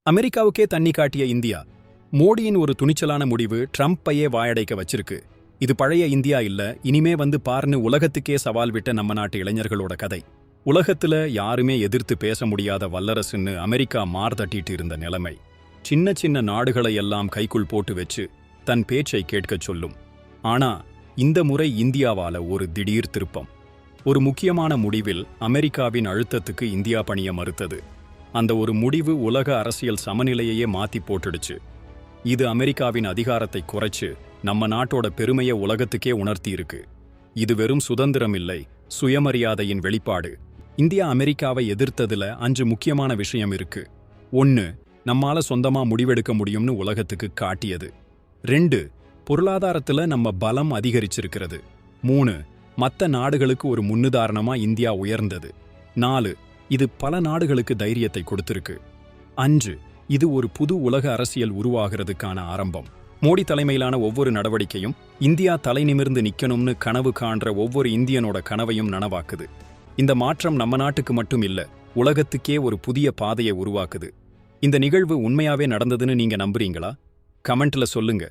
அமெரிக்காவுக்கே தண்ணி காட்டிய இந்தியா. மோடியின் ஒரு துணிச்சலான முடிவு ட்ரம்ப்பையே வாயடைக்க வச்சிருக்கு. இது பழைய இந்தியா இல்ல, இனிமே வந்து பார்னு உலகத்துக்கே சவால் விட்ட நம்ம நாட்டு இளைஞர்களோட கதை. உலகத்துல யாருமே எதிர்த்து பேச முடியாத வல்லரசுன்னு அமெரிக்கா மார்தட்டிட்டு இருந்த நிலைமை, சின்ன சின்ன நாடுகளை எல்லாம் கைக்குள் போட்டு வச்சு தன் பேச்சை கேட்கச் சொல்லும். ஆனா இந்த முறை இந்தியாவால ஒரு திடீர் திருப்பம். ஒரு முக்கியமான முடிவில் அமெரிக்காவின் அழுத்தத்துக்கு இந்தியா பணிய மறுத்தது. அந்த ஒரு முடிவு உலக அரசியல் சமநிலையையே மாத்தி போட்டுடுச்சு. இது அமெரிக்காவின் அதிகாரத்தை குறைச்சு நம்ம நாட்டோட பெருமையை உலகத்துக்கே உணர்த்தி இருக்கு. இது வெறும் சுதந்திரம் இல்லை, சுயமரியாதையின் வெளிப்பாடு. இந்தியா அமெரிக்காவை எதிர்த்ததுல 5 முக்கியமான விஷயம் இருக்கு. 1. நம்மால சொந்தமா முடிவெடுக்க முடியும்னு உலகத்துக்கு காட்டியது. 2. பொருளாதாரத்துல நம்ம பலம் அதிகரிச்சிருக்கிறது. 3. மற்ற நாடுகளுக்கு ஒரு முன்னுதாரணமா இந்தியா உயர்ந்தது. 4. இது பல நாடுகளுக்கு தைரியத்தை கொடுத்திருக்கு. 5. இது ஒரு புது உலக அரசியல் உருவாகிறதுக்கான ஆரம்பம். மோடி தலைமையிலான ஒவ்வொரு நடவடிக்கையும் இந்தியா தலை நிமிர்ந்து நிக்கணும்னு கனவு காண்ற ஒவ்வொரு இந்தியனோட கனவையும் நனவாக்குது. இந்த மாற்றம் நம்ம நாட்டுக்கு மட்டும் இல்ல, உலகத்துக்கே ஒரு புதிய பாதையை உருவாக்குது. இந்த நிகழ்வு உண்மையாவே நடந்ததுன்னு நீங்க நம்புறீங்களா? கமெண்ட்ல சொல்லுங்க.